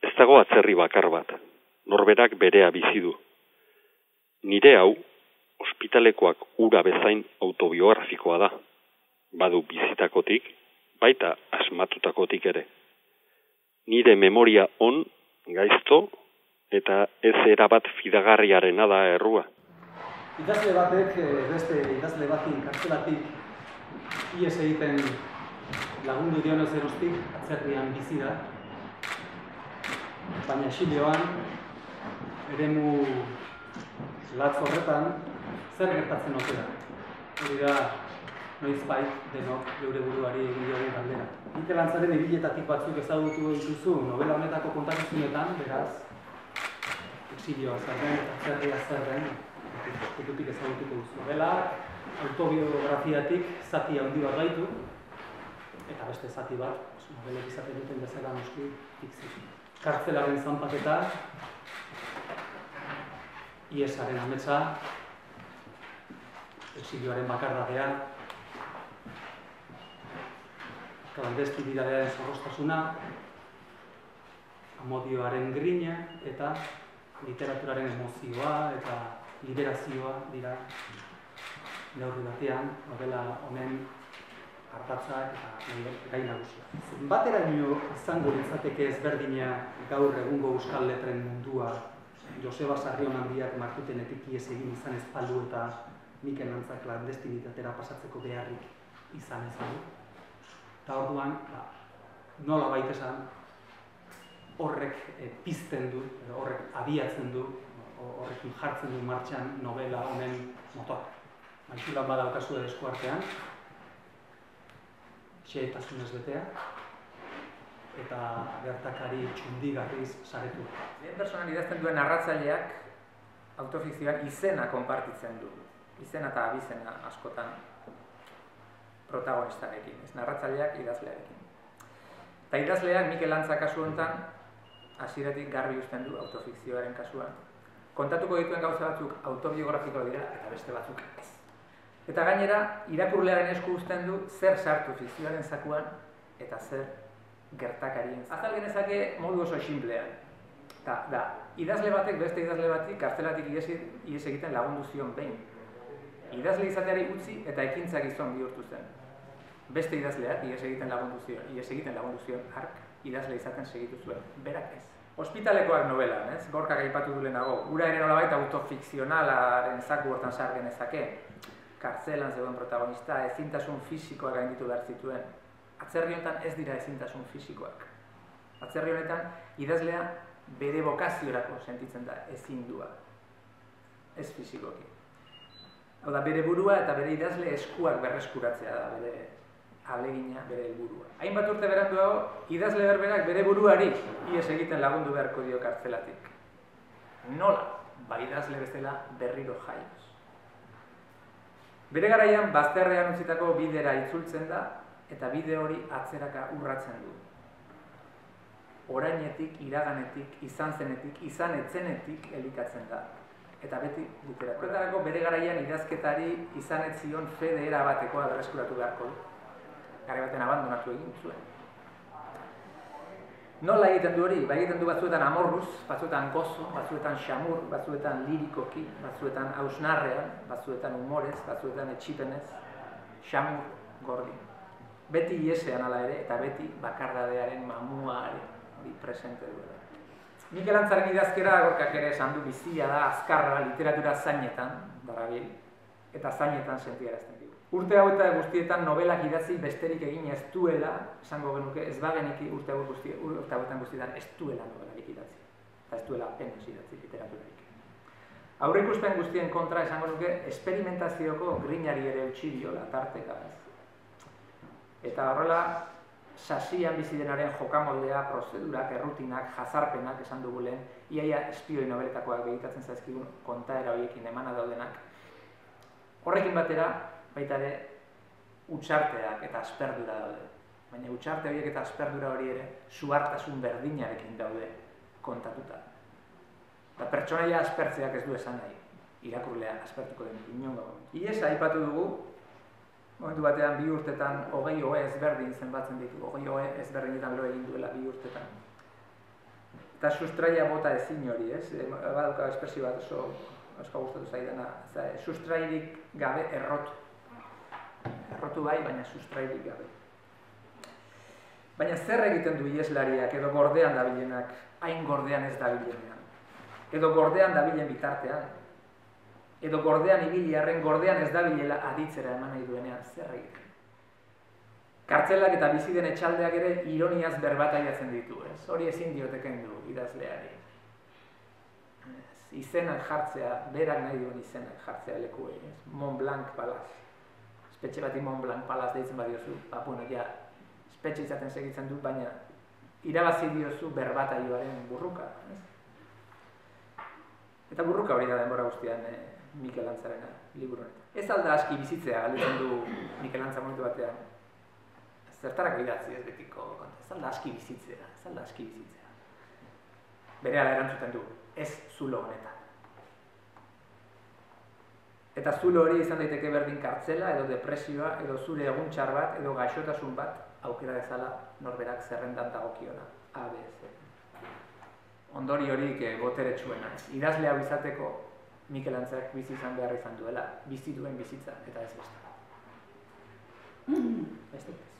Ez dago atzerri bakar bat, norberak berea bizi du. Nire hau, ospitalekoak ura bezain autobiografikoa da. Badu bizitakotik, baita asmatutakotik ere. Nire memoria on, gaizto, eta ez erabat fidagarriarena da errua. Idazle batek, beste idazle bati kartzelatik ihes egiten lagundu dionez erostik atzerrian bizi da. Baina esilioan, eremu latz horretan, zer gertatzen ote da? Hori da, noizbait denok geure buruari egin diogun galdera. Mikel Antzaren ibiletatik batzuk ezagutu dituzu novela honetako kontakizunetan, beraz, exilioa zer den, atzerria zer den, ikutik ezagutuko duzu. Novelak, autobiografiatik zati handi bat gaitu, eta beste zati bat, novelek izaten duten bezala noski fikzio. Kartzelaren zanpaketa, iesaren ametsa, exilioaren bakardadea, klandestinidadearen zorroztasuna, amodioaren grina eta literaturaren emozioa eta liberazioa dira neurri batean novela honen ardatzak eta gai nagusia. Zenbateraino izango litzateke ezberdina gaur egungo euskal letren mundua Joseba Sarrionandiak Martutenetik ihes egin izan ez balu eta Mikel Antzak klandestinitatera pasatzeko beharrik izan ez balu. Eta orduan, nola baita esan, horrek pizten du, horrek abiatzen du, horrekin jartzen du martxan novela honen motor. Maitxulan badaukazu eskuartean, xehetasunez betea, eta gertakari txundigarriz saretu. Lehen personan idazten duen narratzaileak autofikzioan izena konpartitzen du. Izena eta abizena askotan protagonistarekin, ez narratzaileak idazlearekin. Eta idazleak Mikel Antzak kasu honetan hasieratik garbi uzten du autofikzioaren kasuan. Kontatuko dituen gauza batzuk autobiografiko dira eta beste batzuk ez. Eta gainera, irakurlearen esku uzten du zer sartu fikzioaren zakuan eta zer gertakarien. Azal genezake modu oso sinplean. Da, idazle batek beste idazle batik kartzelatik ihes egiten lagundu zion behin. Idazle izateari utzi eta ekintza gizon bihurtu zen. Beste idazleak ihes egiten lagundu zion hark idazle izaten segitu zuen, berak ez. Ospitalekoak novelan, ez? Gorkak aipatu du lehenago. Ura ere nolabait autofikzionalaren zaku hortan sar genezake. Kartzelan zegoen protagonista ezintasun fisikoak gainditu behar zituen. Atzerri honetan ez dira ezintasun fisikoak. Atzerri honetan idazlea bere bokaziorako sentitzen da ezindua. Ez fisikoki. Hau da, bere burua eta bere idazle eskuak berreskuratzea da bere ahalegina, bere helburua. Hainbat urte beranduago, idazle berberak bere buruari ihes egiten lagundu beharko dio kartzelatik. Nola? Ba idazle bezala berriro jaioz. Bere garaian bazterrean utzitako bidera itzultzen da eta bide hori atzeraka urratzen du. Orainetik, iraganetik, izan zenetik, izan etzenetik elikatzen da. Eta beti literaturarako bere garaian idazketari izan ez zion fede erabatekoa berreskuratu beharko du. Garai baten abandonatu egin zuen. Nola egiten du hori? Ba egiten du batzuetan amorruz, batzuetan gozo, batzuetan xamur, batzuetan lirikoki, batzuetan hausnarrean, batzuetan humorez, batzuetan etxipenez, xamur gordin. Beti iesean ala ere eta beti bakardadearen mamua hori presente duela. Mikel Antzaren idazkera Gorkak ere esan du bizia da, azkarra, literatura zainetan, darabil, eta zainetan sentiarazten digu. Urte hauetan guztietan novelak idatzi besterik egin ez duela, esango genuke, ez bageniki urte hauetan guztietan ez duela novelarik idatzi. Eta ez duela apenas idatzi literaturarik. Aurreikuspen guztien kontra esango nuke, esperimentazioko grinari ere eutsi diola tarteka. Eta horrela, sasian bizi denaren jokamoldea, prozedurak, errutinak, jazarpenak esan dugu lehen, iaia espioi nobeletakoak begitatzen zaizkigun kontaera horiekin emana daudenak. Horrekin batera, baita ere, utxarteak eta asperdura daude. Baina utxarte horiek eta asperdura hori ere, suhartasun berdinarekin daude kontatuta. Eta pertsonaia aspertzeak ez du esan nahi, irakurlea aspertuko den inongo. Iesa aipatu dugu, momentu batean 2 urtetan 20 ohe ezberdin zenbatzen ditu, 20 ohe ezberdinetan lo egin duela 2 urtetan. Eta sustraia bota ezin hori, ez? Badauka espresio bat oso gustatu zaidana. Sustrairik gabe errotu. Errotu bai, baina sustrairik gabe. Baina zer egiten du iheslariak edo gordean dabilenak, hain gordean ez dabilenean? Edo gordean dabilen bitartean? Edo gordean ibili arren gordean ez dabilela aditzera eman nahi duenean, zer egiten? Kartzelak eta bizi den etxaldeak ere ironiaz berbataiatzen ditu, ez? Hori ezin dioteken du idazleari. Izenak jartzea, berak nahi duen izenak jartzea lekuei, ez? Mont Blanc Palaz. Espetxe bati Mont Blanc Palaz deitzen badiozu, bueno, ja, espetxe izaten segitzen du, baina irabazi diozu berbataioaren burruka, ez? Eta burruka hori da denbora guztian Mikel Antzarena liburu honetan. Ez alda aski bizitzea galdetzen du Mikel Antza momentu batean. Zertarako idatzi ez betiko konta. Ez alda aski bizitzea, ez alda aski bizitzea. Berehala erantzuten du, ez zulo honetan. Eta zulo hori izan daiteke berdin kartzela, edo depresioa, edo zure egun txar bat, edo gaixotasun bat, aukera dezala norberak zerrendan dagokiona. A, B, C. Ondori horik boteretsuena. Idazle hau izateko Mikel Antzak bizi izan behar izan duela, bizi duen bizitza, eta ez beste. Beste.